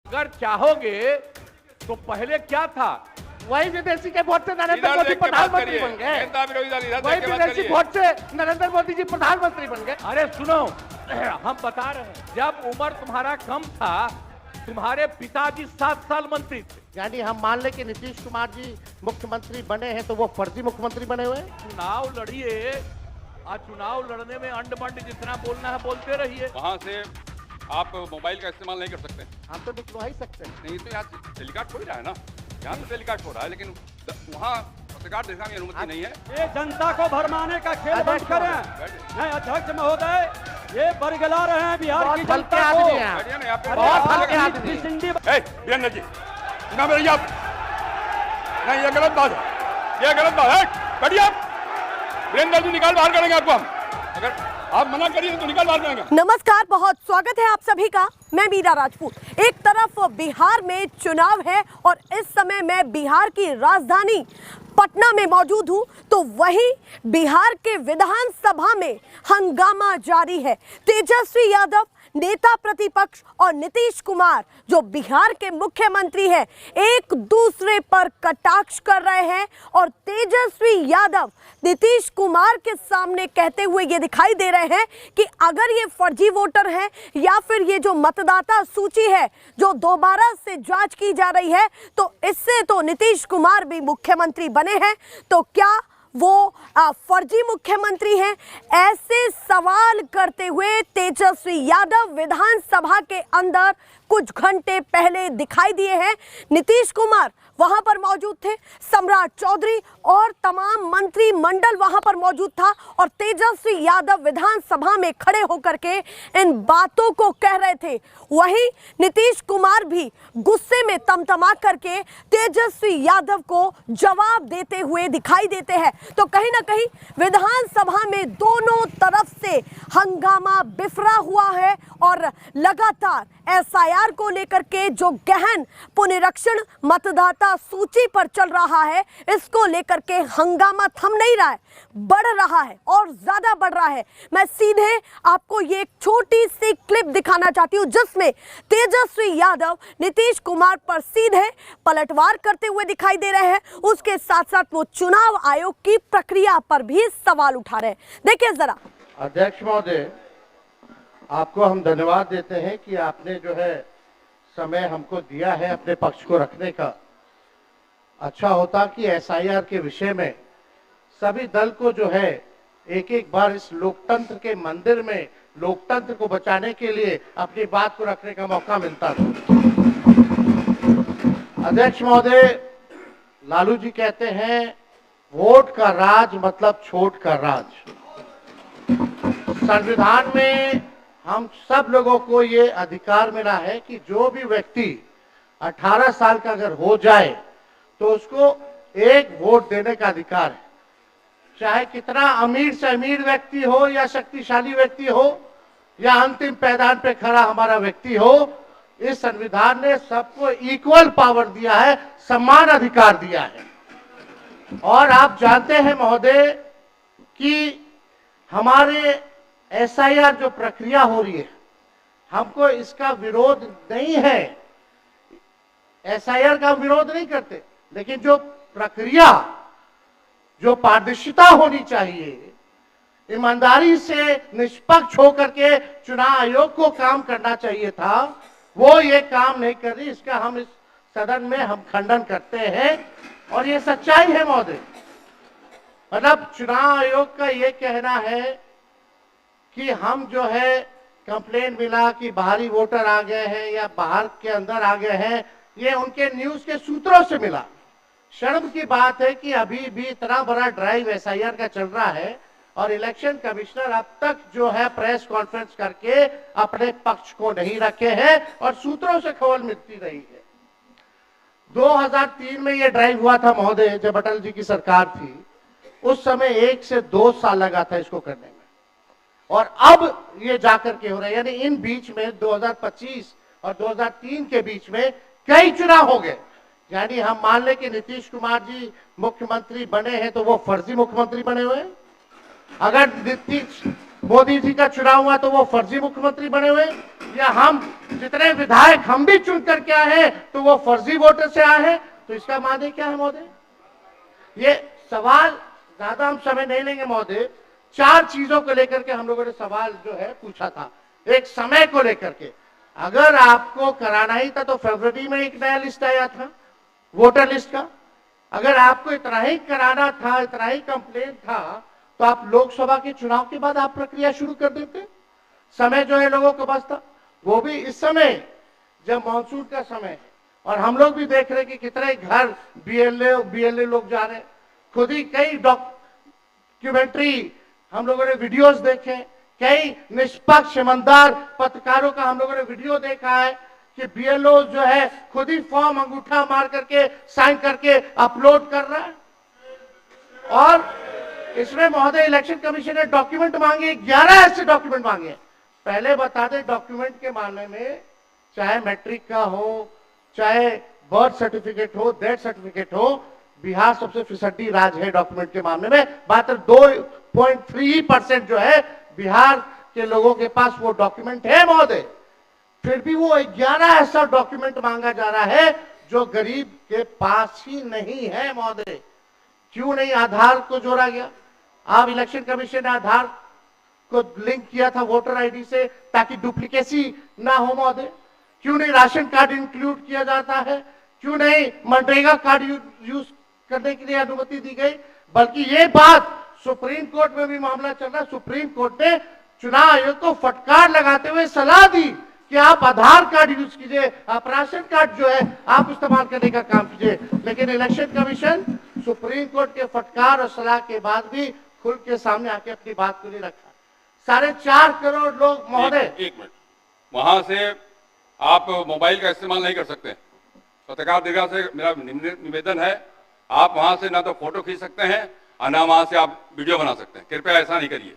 अगर चाहोगे तो पहले क्या था, वही विदेशी के वोट से नरेंद्र मोदी प्रधानमंत्री बन गए। वही विदेशी वोट से नरेंद्र मोदी जी प्रधानमंत्री बन गए। अरे सुनो, हम बता रहे हैं, जब उम्र तुम्हारा कम था तुम्हारे पिताजी 7 साल मंत्री थे। यानी हम मान ले कि नीतीश कुमार जी मुख्यमंत्री बने हैं तो वो फर्जी मुख्यमंत्री बने हुए हैं। चुनाव लड़िए, आज चुनाव लड़ने में अंड बंड जितना बोलना है बोलते रहिए। वहाँ से आप मोबाइल का इस्तेमाल नहीं कर सकते। हम तो निकलवा ही सकते हैं। नहीं तो यहाँ टेलीकास्ट हो ही रहा है ना, यहाँ तो टेलीकास्ट हो रहा है, लेकिन वहाँ पत्रकार देखने की अनुमति नहीं है। ये जनता को भरमाने का खेल बंद करें। नहीं अध्यक्ष महोदय, ये बरगला रहे हैं बिहार की जनता को। वीरेंद्र जी ना मेरी आप नहीं, ये गलत बात है, ये गलत बात है। करिए आप वीरेंद्र जी, निकाल बाहर करेंगे आपको हम, अगर आप मना करिए तो निकाल बाहर करेंगे। नमस्कार, बहुत स्वागत है आप सभी का। मैं मीरा राजपूत। एक तरफ बिहार में चुनाव है और इस समय मैं बिहार की राजधानी पटना में मौजूद हूं, तो वहीं बिहार के विधानसभा में हंगामा जारी है। तेजस्वी यादव नेता प्रतिपक्ष और नीतीश कुमार जो बिहार के मुख्यमंत्री हैं, एक दूसरे पर कटाक्ष कर रहे हैं और तेजस्वी यादव नीतीश कुमार के सामने कहते हुए ये दिखाई दे रहे हैं कि अगर ये फर्जी वोटर हैं या फिर ये जो मतदाता सूची है जो दोबारा से जांच की जा रही है, तो इससे तो नीतीश कुमार भी मुख्यमंत्री बने हैं, तो क्या वो फर्जी मुख्यमंत्री हैं? ऐसे सवाल करते हुए तेजस्वी यादव विधानसभा के अंदर कुछ घंटे पहले दिखाई दिए हैं। नीतीश कुमार वहां पर मौजूद थे, सम्राट चौधरी और तमाम मंत्रिमंडल वहां पर मौजूद था और तेजस्वी यादव विधानसभा में खड़े होकर के इन बातों को कह रहे थे। वहीं नीतीश कुमार भी गुस्से में तमतमा करके तेजस्वी यादव को जवाब देते हुए दिखाई देते हैं। तो कहीं ना कहीं विधानसभा में दोनों तरफ से हंगामा बिफरा हुआ है और लगातार एसआईआर को लेकर के जो गहन पुनरीक्षण मतदाता सूची पर चल रहा है, इसको लेकर के हंगामा थम नहीं रहा है, बढ़ रहा है और ज्यादा बढ़ रहा है। मैं सीधे आपको ये एक छोटी सी क्लिप दिखाना चाहती हूँ जिसमें तेजस्वी यादव नीतीश कुमार पर सीधे पलटवार करते हुए दिखाई दे रहे हैं। उसके साथ साथ वो चुनाव आयोग की प्रक्रिया पर भी सवाल उठा रहे हैं। देखिए जरा। अध्यक्ष महोदय, आपको हम धन्यवाद देते हैं कि आपने जो है समय हमको दिया है अपने पक्ष को रखने का। अच्छा होता कि एसआईआर के विषय में सभी दल को जो है एक एक बार इस लोकतंत्र के मंदिर में लोकतंत्र को बचाने के लिए अपनी बात को रखने का मौका मिलता था। अध्यक्ष महोदय, लालू जी कहते हैं वोट का राज मतलब छोट का राज। संविधान में हम सब लोगों को ये अधिकार मिला है कि जो भी व्यक्ति 18 साल का अगर हो जाए तो उसको एक वोट देने का अधिकार है, चाहे कितना अमीर से अमीर व्यक्ति हो या शक्तिशाली व्यक्ति हो या अंतिम पैदान पे खड़ा हमारा व्यक्ति हो। इस संविधान ने सबको इक्वल पावर दिया है, समान अधिकार दिया है। और आप जानते हैं महोदय कि हमारे एसआईआर जो प्रक्रिया हो रही है, हमको इसका विरोध नहीं है, एसआईआर का विरोध नहीं करते, लेकिन जो प्रक्रिया, जो पारदर्शिता होनी चाहिए, ईमानदारी से निष्पक्ष होकर के चुनाव आयोग को काम करना चाहिए था, वो ये काम नहीं कर रही। इसका हम इस सदन में हम खंडन करते हैं और ये सच्चाई है महोदय। मतलब चुनाव आयोग का ये कहना है कि हम जो है कंप्लेन मिला कि बाहरी वोटर आ गए हैं या बाहर के अंदर आ गए हैं, ये उनके न्यूज के सूत्रों से मिला। शर्म की बात है कि अभी भी इतना बड़ा ड्राइव एसआईआर का चल रहा है और इलेक्शन कमिश्नर अब तक जो है प्रेस कॉन्फ्रेंस करके अपने पक्ष को नहीं रखे हैं और सूत्रों से खबर मिलती रही है। 2003 में ये ड्राइव हुआ था महोदय, जब अटल जी की सरकार थी, उस समय 1 से 2 साल लगा था इसको करने में, और अब ये जाकर के हो रहा है। यानी इन बीच में 2025 और 2003 के बीच में कई चुनाव हो गए। यानी हम मान ले कि नीतीश कुमार जी मुख्यमंत्री बने हैं तो वो फर्जी मुख्यमंत्री बने हुए हैं। अगर नीतीश मोदी जी का चुनाव हुआ तो वो फर्जी मुख्यमंत्री बने हुए, या हम जितने विधायक हम भी चुन करके आए हैं तो वो फर्जी वोटर से आए हैं? तो इसका माने क्या है महोदय? ये सवाल ज्यादा हम समय नहीं लेंगे महोदय। 4 चीजों को लेकर के हम लोगों ने सवाल जो है पूछा था। एक समय को लेकर के, अगर आपको कराना ही था तो फरवरी में एक नया लिस्ट आया था वोटर लिस्ट का। अगर आपको इतना ही कराना था, इतना ही कंप्लेंट था, तो आप लोकसभा के चुनाव के बाद आप प्रक्रिया शुरू कर देते। समय जो है लोगों के पास था, वो भी इस समय जब मानसून का समय है और हम लोग भी देख रहे हैं कि कितने घर बीएलए लोग जा रहे हैं। खुद ही कई डॉक्यूमेंट्री हम लोगों ने वीडियोस देखे, कई निष्पक्ष ईमानदार पत्रकारों का हम लोगों ने वीडियो देखा है कि बीएलओ जो है खुद ही फॉर्म अंगूठा मार करके साइन करके अपलोड कर रहा है। और इसमें महोदय इलेक्शन कमीशन ने डॉक्यूमेंट मांगे, 11 ऐसे डॉक्यूमेंट मांगे। पहले बता दें, डॉक्यूमेंट के मामले में चाहे मैट्रिक का हो, चाहे बर्थ सर्टिफिकेट हो, डेथ सर्टिफिकेट हो, बिहार सबसे फिसड्डी राज्य है डॉक्यूमेंट के मामले में। मात्र 2.3% जो है बिहार के लोगों के पास वो डॉक्यूमेंट है महोदय। फिर भी वो 11 ऐसा डॉक्यूमेंट मांगा जा रहा है जो गरीब के पास ही नहीं है महोदय। क्यों नहीं आधार को जोड़ा गया? आप इलेक्शन कमीशन ने आधार को लिंक किया था वोटर आईडी से ताकि डुप्लीकेसी ना हो महोदय। क्यों नहीं राशन कार्ड इंक्लूड किया जाता है? क्यों नहीं मनरेगा कार्ड यूज करने के लिए अनुमति दी गई? बल्कि ये बात सुप्रीम कोर्ट में भी मामला चल रहा है। सुप्रीम कोर्ट ने चुनाव आयोग को फटकार लगाते हुए सलाह दी कि आप आधार कार्ड यूज कीजिए, आप राशन कार्ड जो है आप इस्तेमाल करने का काम कीजिए। लेकिन इलेक्शन कमीशन सुप्रीम कोर्ट के फटकार और सलाह के बाद भी खुल के सामने आके अपनी बात को नहीं रखा। 4.5 करोड़ लोग महोदय। एक मिनट, वहां से आप मोबाइल का इस्तेमाल नहीं कर सकते। पत्रकार दीर्घा से मेरा निवेदन है, आप वहां से ना तो फोटो खींच सकते हैं और ना वहां से आप वीडियो बना सकते हैं। कृपया ऐसा नहीं करिए।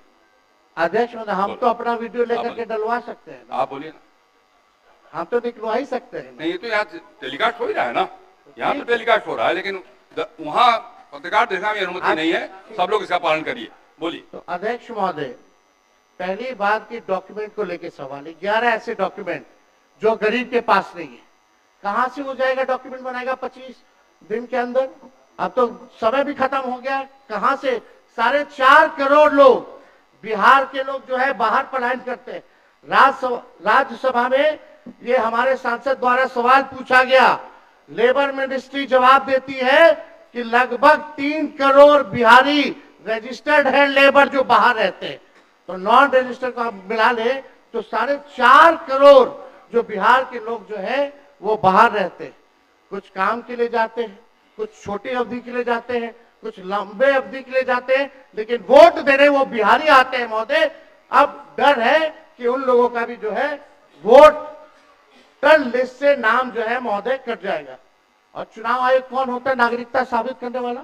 अध्यक्ष महोदय, हम तो अपना वीडियो लेकर के डलवा सकते हैं। आप बोलिए ना। हम तो निकलवा ही सकते हैं। नहीं, तो यहाँ टेलीकास्ट हो ही रहा है ना, यहाँ तो टेलीकास्ट हो रहा है, लेकिन वहाँ पत्रकार दीर्घा में अनुमति नहीं है। सब लोग इसका पालन करिए। बोलिए। तो अध्यक्ष महोदय, पहली बात की डॉक्यूमेंट को लेकर सवाल है। 11 ऐसे डॉक्यूमेंट जो गरीब के पास नहीं है, कहां से हो जाएगा? डॉक्यूमेंट बनाएगा 25 दिन के अंदर? अब तो समय भी खत्म हो गया। कहां से? 4.5 करोड़ लोग बिहार के लोग जो है बाहर पलायन करते हैं। राज्यसभा में ये हमारे सांसद द्वारा सवाल पूछा गया। लेबर मिनिस्ट्री जवाब देती है कि लगभग 3 करोड़ बिहारी रजिस्टर्ड है लेबर जो बाहर रहते हैं। तो नॉन रजिस्टर्ड को आप मिला ले तो 4.5 करोड़ जो बिहार के लोग जो है वो बाहर रहते हैं। कुछ काम के लिए जाते हैं, कुछ छोटी अवधि के लिए जाते हैं, कुछ लंबे अवधि के लिए जाते हैं, लेकिन वोट देने वो बिहारी आते हैं महोदय। अब डर है कि उन लोगों का भी जो है वोटर लिस्ट से नाम जो है महोदय कट जाएगा। और चुनाव आयोग कौन होता है? नागरिकता साबित करने वाला।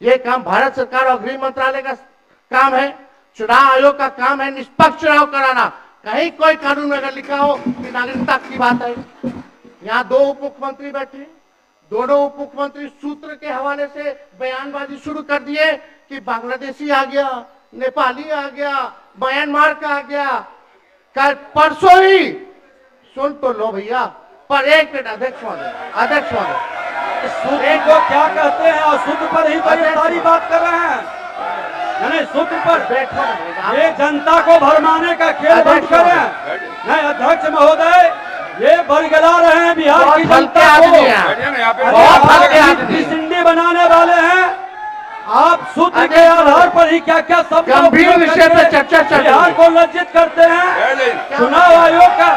ये काम भारत सरकार और गृह मंत्रालय का काम है। चुनाव आयोग का काम है निष्पक्ष चुनाव कराना। कहीं कोई कानून में अगर लिखा हो कि नागरिकता की बात है। यहाँ 2 उप मुख्यमंत्री बैठे, दोनों उप मुख्यमंत्री सूत्र के हवाले से बयानबाजी शुरू कर दिए कि बांग्लादेशी आ गया, नेपाली आ गया, म्यांमार का आ गया। कल परसों ही सुन तो लो भैया, पर एक मिनट अध्यक्ष महोदय, सूत्र को क्या कहते हैं और सूत्र पर ही तो ये सारी बात कर रहे हैं। नहीं, सूत्र पर ये जनता को भरमाने का खेल बंद करें। नहीं अध्यक्ष महोदय, ये बरगला रहे हैं बिहार की जनता को। सिंडी बनाने वाले हैं आप। सूत्र के आधार पर ही क्या क्या सब गंभीर विषय पर चर्चा चल रही है। बिहार को लज्जित करते हैं। चुनाव आयोग का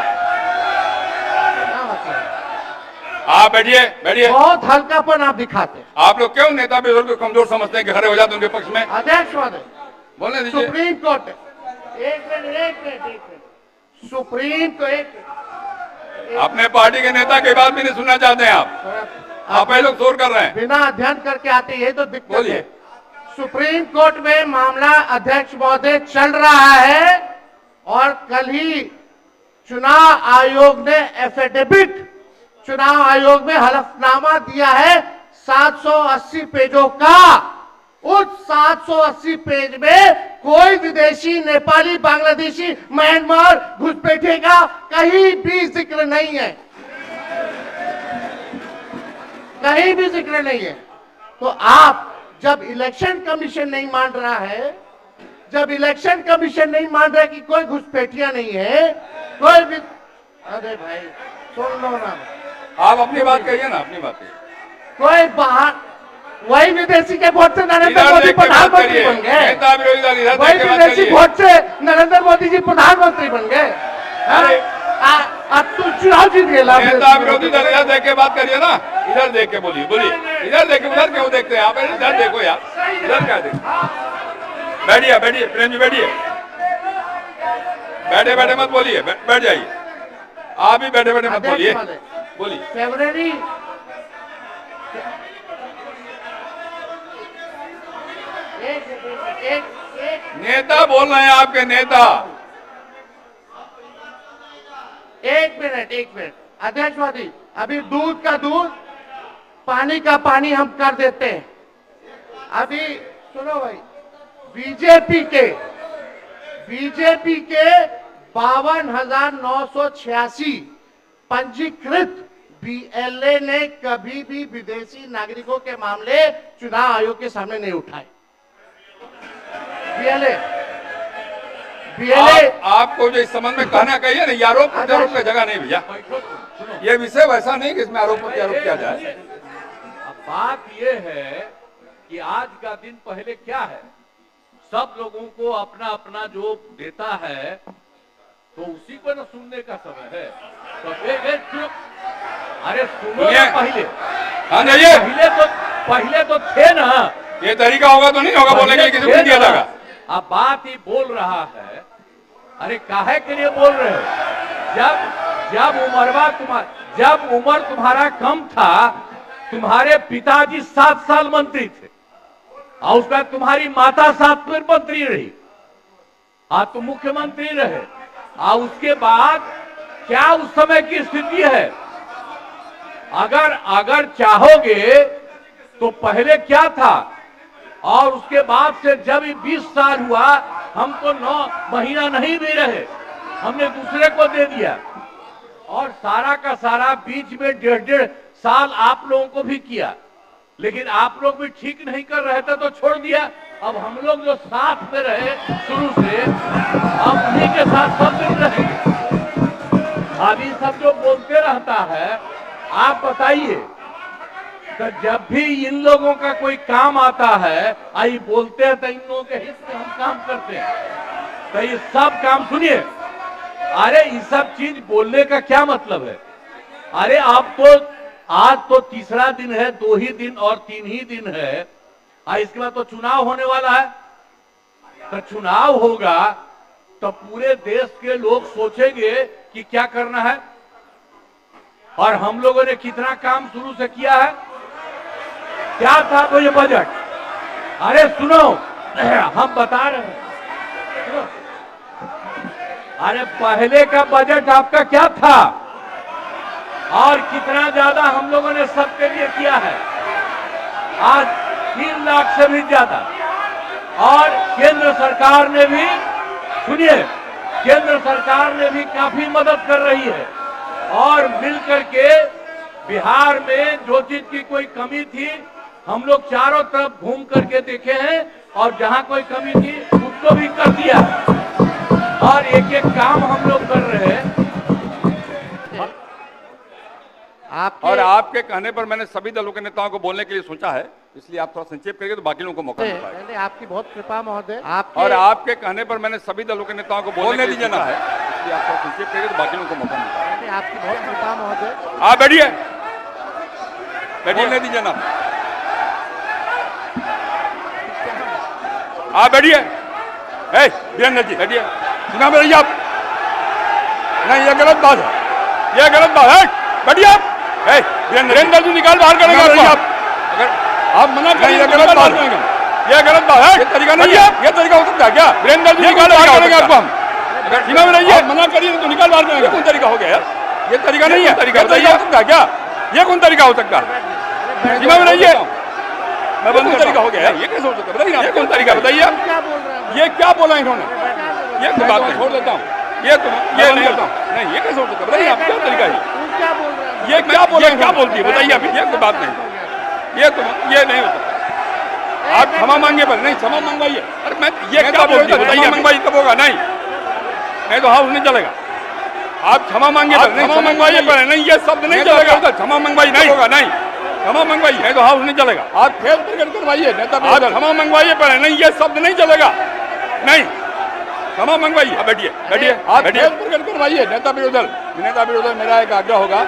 आप बैठिए। बहुत हल्कापन आप दिखाते हैं। आप लोग क्यों नेता बुजुर्ग को कमजोर समझते हैं कि खड़े हो जाते उनके पक्ष में? अध्यक्ष महोदय, बोलने दीजिए। सुप्रीम कोर्ट एक मिनट सुप्रीम को अपने पार्टी के नेता की बात भी नहीं सुनना चाहते हैं आप ही लोग शोर कर रहे हैं। बिना अध्ययन करके आते ये तो दिक्कत है। सुप्रीम कोर्ट में मामला अध्यक्ष महोदय चल रहा है और कल ही चुनाव आयोग ने एफिडेविट, चुनाव आयोग में हलफनामा दिया है 780 पेजों का। उस 780 पेज में कोई विदेशी, नेपाली, बांग्लादेशी, म्यांमार घुसपैठे का कहीं भी जिक्र नहीं है, कहीं भी जिक्र नहीं है। तो आप जब इलेक्शन कमीशन नहीं मान रहा है, जब इलेक्शन कमीशन नहीं मान रहा है कि कोई घुसपैठिया नहीं है, कोई भी, अरे भाई सुन लो ना, आप अपनी बात कहिए ना, अपनी बात कहिए। कोई बाहर, वही विदेशी के वोट से नरेंद्र मोदी प्रधानमंत्री बन गए, नेता विरोधी दल इधर वही देख के बात विदेशी करिए। वोट से नरेंद्र मोदी जी प्रधानमंत्री बन गए। अब तू चुनाव जीत गए। नेता विरोधी दल इधर देख के बात करिए ना, इधर देख के बोलिए, बोलिए इधर देख के। उधर क्यों देखते हैं आप? इधर देखो यार, इधर क्या देखो। बैठिए, बैठिए प्रेम जी, बैठिए, बैठे बैठे मत बोलिए, बैठ जाइए। आप भी बैठे बैठे मत बोलिए, बोलिए। फरवरी नेता बोल रहे हैं, आपके नेता। एक मिनट अध्यक्ष महोदय, अभी दूध का दूध, पानी का पानी हम कर देते हैं। अभी सुनो भाई, बीजेपी के 52,986 पंजीकृत बीएलए ने कभी भी विदेशी नागरिकों के मामले चुनाव आयोग के सामने नहीं उठाए। बीएलए आपको जो इस संबंध में कहना कहिए ना, ये आरोप प्रत्यारोप की जगह नहीं भैया। ये विषय वैसा नहीं कि इसमें आरोप प्रत्यारोप किया जाए। अब बात ये है कि आज का दिन पहले क्या है, सब लोगों को अपना अपना जो देता है तो उसी को न सुनने का समय है। तो चुप, अरे सुनो ना पहले। हाँ जाइए, पहले तो थे ना। ये तरीका होगा तो नहीं होगा बोलने के लिए, किसी को दिया जाएगा। अब बात ही बोल रहा है, अरे काहे के लिए बोल रहे हो? जब उम्र तुम्हारा कम था, तुम्हारे पिताजी 7 साल मंत्री थे और उसका तुम्हारी माता 7 मंत्री रही, आज तुम मुख्यमंत्री रहे। और उसके बाद क्या उस समय की स्थिति है? अगर चाहोगे तो पहले क्या था और उसके बाद से जब 20 साल हुआ, हम तो 9 महीना नहीं भी रहे, हमने दूसरे को दे दिया। और सारा का सारा बीच में 1.5 साल आप लोगों को भी किया, लेकिन आप लोग भी ठीक नहीं कर रहे थे तो छोड़ दिया। अब हम लोग जो साथ में रहे शुरू से, अब उन्हीं के साथ सब दिन रहेंगे। अभी सब जो बोलते रहता है, आप बताइए, तो जब भी इन लोगों का कोई काम आता है, आई बोलते हैं तो इन लोगों के हित में हम काम करते हैं। तो ये सब काम सुनिए, अरे ये सब चीज बोलने का क्या मतलब है? अरे आप तो आज तो तीसरा दिन है, 2 ही दिन और 3 ही दिन है, इसके बाद तो चुनाव होने वाला है। तो चुनाव होगा तो पूरे देश के लोग सोचेंगे कि क्या करना है, और हम लोगों ने कितना काम शुरू से किया है। क्या था तो ये बजट, अरे सुनो, हम बता रहे हैं, सुनो। अरे पहले का बजट आपका क्या था और कितना ज्यादा हम लोगों ने सबके लिए किया है? आज 3 लाख से भी ज्यादा। और केंद्र सरकार ने भी, सुनिए, केंद्र सरकार ने भी काफी मदद कर रही है। और मिलकर के बिहार में जो चीज की कोई कमी थी, हम लोग चारों तरफ घूम करके देखे हैं, और जहां कोई कमी थी उसको भी कर दिया, और एक एक काम हम लोग कर रहे हैं। और आपके कहने पर मैंने सभी दलों के नेताओं को बोलने के लिए सोचा है, इसलिए आप थोड़ा संक्षेप करिए तो बाकी लोगों को मौका मिलता है। आपकी बहुत कृपा महोदय। और आपके कहने पर मैंने सभी दलों के नेताओं को बोलने दीजिए ना है, इसलिए आप थोड़ा संक्षेप करिए तो बाकी लोगों को मौका मिलता है। आपकी बहुत कृपा महोदय। आप बैठिए, बोलने दीजिए ना, आप बैठिए। वीरेंद्र जी बैठिए, सुना मेरी आप? नहीं, ये गलत बात है, ये गलत बात है। बैठिए आप। वीरेंद्र जी निकाल बाहर करेंगे आप, अगर आप मना करेंगे। ये गलत बात है, ये गलत बात है, ये तरीका नहीं है। ये तरीका हो सकता है क्या? वीरेंद्र जी निकाल बाहर करेंगे आपको हम, अगर सीमा में रहिए, मना करिए तो निकाल बाहर करेंगे। कौन तरीका हो गया यार? ये तरीका नहीं है, तरीका हो सकता है क्या? ये कौन तरीका हो सकता है? सीमा में रहिए, मैं बंद कर तरीका हो गया है, ये कैसे हो सकता है बताइए ना, कौन तरीका बताइए आप, क्या बोल रहे हैं? ये क्या बोला इन्होंने, ये तो बात नहीं छोड़ देता हूँ, ये नहीं होता नहीं, ये कैसे हो सकता है बताइए आप, क्या तरीका है क्या बोल रहे हैं? ये क्या बोला, क्या बोलती है बताइए आप, ये कोई बात नहीं, ये नहीं होता। आप क्षमा मांगे पर नहीं, क्षमा मंगवाइए, अरे मैं ये क्या बोलती है बताइए, मंगवाइए तब होगा, नहीं तो हाउस नहीं चलेगा। आप क्षमा मांगे पर नहीं, क्षमा मंगवाइए पर नहीं, ये शब्द नहीं चलेगा, क्षमा मंगवाई नहीं होगा, नहीं क्षमा मंगवाइए नहीं तो हाउस नहीं चलेगा। आप खेल प्रकट करवाइए, आप क्षमा मंगवाइए पर नहीं, ये शब्द नहीं चलेगा, नहीं क्षमा मंगवाइए। आप बैठिए बैठिए, आप खेल प्रकट करवाइए। नेता विरोधी दल मेरा एक आग्रह होगा,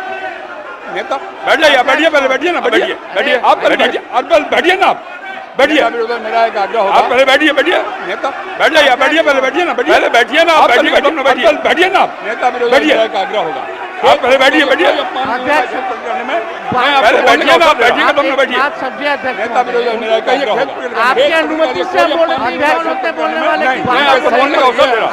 नेता बैठ जाइए, बैठिए पहले, बैठिए ना, बैठिए बैठिए, आप पहले बैठिए, आप पहले बैठिए ना, आप बैठिए, मेरा एक आग्रह होगा, आप पहले बैठिए बैठिए, नेता बैठ जाइए, बैठिए पहले, बैठिए ना, पहले बैठिए ना, आप बैठिए बैठिए ना, बैठिए ना, नेता विरोधी मेरा एक आग्रह होगा, आप पहले बैठिए बैठिए, पहले बैठिए ना, बैठिए तुम ना, बैठिए आप सब्जी अध्यक्ष नेता विरोधी मेरा एक आग्रह होगा, आपकी अनुमति से बोलने वाले मैं आपको बोलने का अवसर दे रहा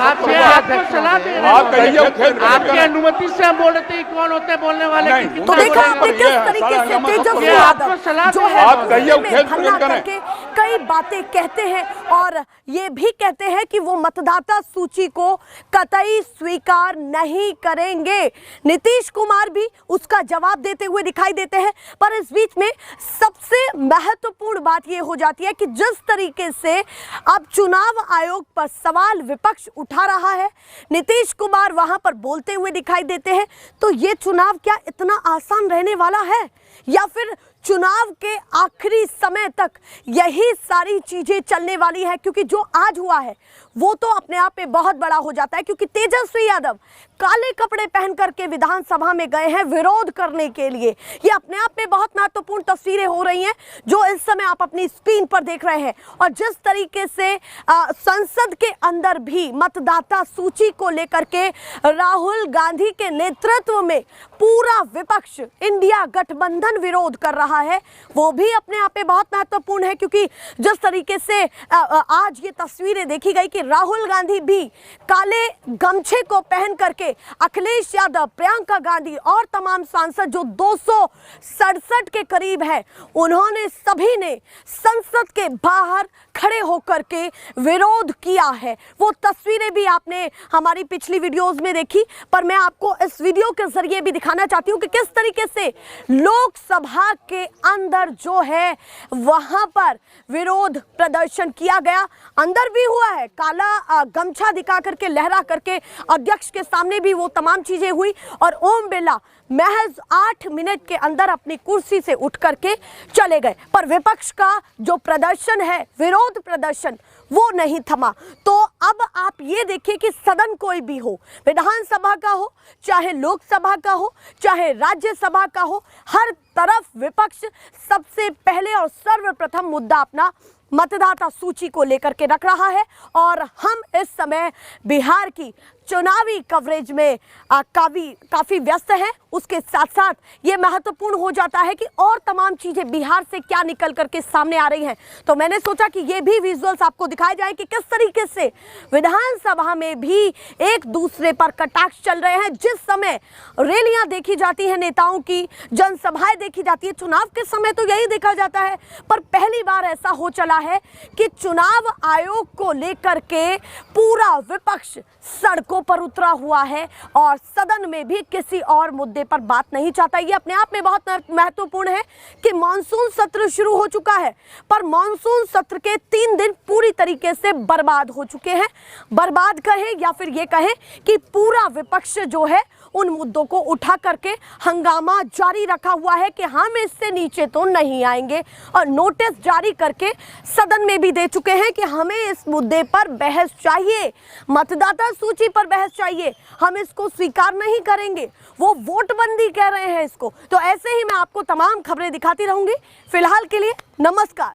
आपको सलाह दे रहे हैं। आप कहिए, आपकी अनुमति से हम बोल रहे थे, कौन होते हैं बोलने वाले? नहीं। तो देखा आपने किस तरीके से तेजस्वी यादव जो है आप कहिए, में खेल हल्ला प्रकट करें। करके कई बातें कहते हैं और ये भी कहते हैं कि वो मतदाता सूची को कतई स्वीकार नहीं करेंगे। नीतीश कुमार भी उसका जवाब देते हुए दिखाई देते हैं, पर इस बीच में सबसे महत्वपूर्ण बात यह हो जाती है कि जिस तरीके से अब चुनाव आयोग पर सवाल विपक्ष उठा रहा है, नीतीश कुमार वहां पर बोलते हुए दिखाई देते हैं, तो ये चुनाव क्या इतना आसान रहने वाला है या फिर चुनाव के आखिरी समय तक यही सारी चीजें चलने वाली है? क्योंकि जो आज हुआ है वो तो अपने आप में बहुत बड़ा हो जाता है, क्योंकि तेजस्वी यादव काले कपड़े पहन करके विधानसभा में गए हैं विरोध करने के लिए। ये अपने आप में बहुत महत्वपूर्ण तस्वीरें हो रही हैं जो इस समय आप अपनी स्क्रीन पर देख रहे हैं। और जिस तरीके से संसद के अंदर भी मतदाता सूची को लेकर के राहुल गांधी के नेतृत्व में पूरा विपक्ष इंडिया गठबंधन विरोध कर रहा है, वो भी अपने आप में बहुत महत्वपूर्ण है। क्योंकि जिस तरीके से आज ये तस्वीरें देखी गई कि राहुल गांधी भी काले गमछे को पहन करके अखिलेश यादव, प्रियंका गांधी और तमाम सांसद जो 267 के करीब है, उन्होंने सभी ने संसद के बाहर खड़े होकर के विरोध किया है। वो तस्वीरें भी आपने हमारी पिछली वीडियोस में देखी, पर मैं आपको इस वीडियो के जरिए भी दिखाना चाहती हूं कि किस तरीके से लोकसभा के अंदर जो है वहां पर विरोध प्रदर्शन किया गया। अंदर भी हुआ है, काला गमछा दिखा करके, लहरा करके अध्यक्ष के सामने भी वो तमाम चीजें हुई और ओम बिरला महज 8 मिनट के अंदर अपनी कुर्सी से उठ करके चले गए। पर विपक्ष का जो प्रदर्शन है, विरोध प्रदर्शन, वो नहीं थमा। तो अब आप ये देखिए कि सदन कोई भी हो, विधानसभा का हो, चाहे लोकसभा का हो, चाहे राज्यसभा का हो, हर तरफ विपक्ष सबसे पहले और सर्वप्रथम मुद्दा अपना मतदाता सूची को लेकर के रख रहा है। और हम इस समय बिहार की चुनावी कवरेज में काफी व्यस्त हैं। उसके साथ साथ ये महत्वपूर्ण हो जाता है कि और तमाम चीजें बिहार से क्या निकल करके सामने आ रही हैं। तो मैंने सोचा कि ये भी विजुअल्स आपको दिखाए जाए कि किस तरीके से विधानसभा में भी एक दूसरे पर कटाक्ष चल रहे हैं। जिस समय रैलियां देखी जाती हैं नेताओं की, जनसभाएं देखी जाती है, चुनाव के समय तो यही देखा जाता है, पर पहली बार ऐसा हो चला है कि चुनाव आयोग को लेकर के पूरा विपक्ष सड़कों पर उतरा हुआ है और सदन में भी किसी और मुद्दे पर बात नहीं चाहता। ये अपने आप में बहुत महत्वपूर्ण है कि मॉनसून सत्र शुरू हो चुका है, पर मॉनसून सत्र के 3 दिन पूरी तरीके से बर्बाद हो चुके हैं। बर्बाद कहें या फिर ये कहें कि पूरा विपक्ष जो है उन मुद्दों को उठा करके हंगामा जारी रखा हुआ है कि हम इससे नीचे तो नहीं आएंगे, और नोटिस जारी करके सदन में भी दे चुके हैं कि हमें इस मुद्दे पर बहस चाहिए, मतदाता सूची पर बहस चाहिए, हम इसको स्वीकार नहीं करेंगे। वो वोटबंदी कह रहे हैं इसको। तो ऐसे ही मैं आपको तमाम खबरें दिखाती रहूंगी। फिलहाल के लिए नमस्कार।